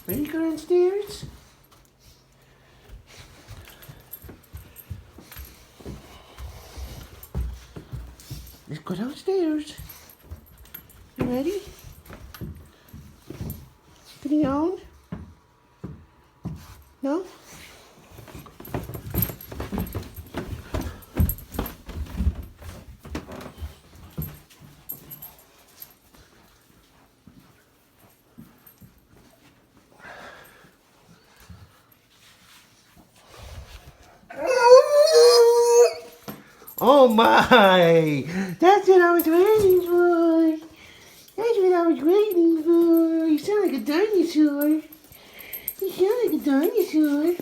Ready to go downstairs? Let's go downstairs. You ready? Getting on? No? Oh my! That's what I was waiting for! That's what I was waiting for! You sound like a dinosaur! You sound like a dinosaur!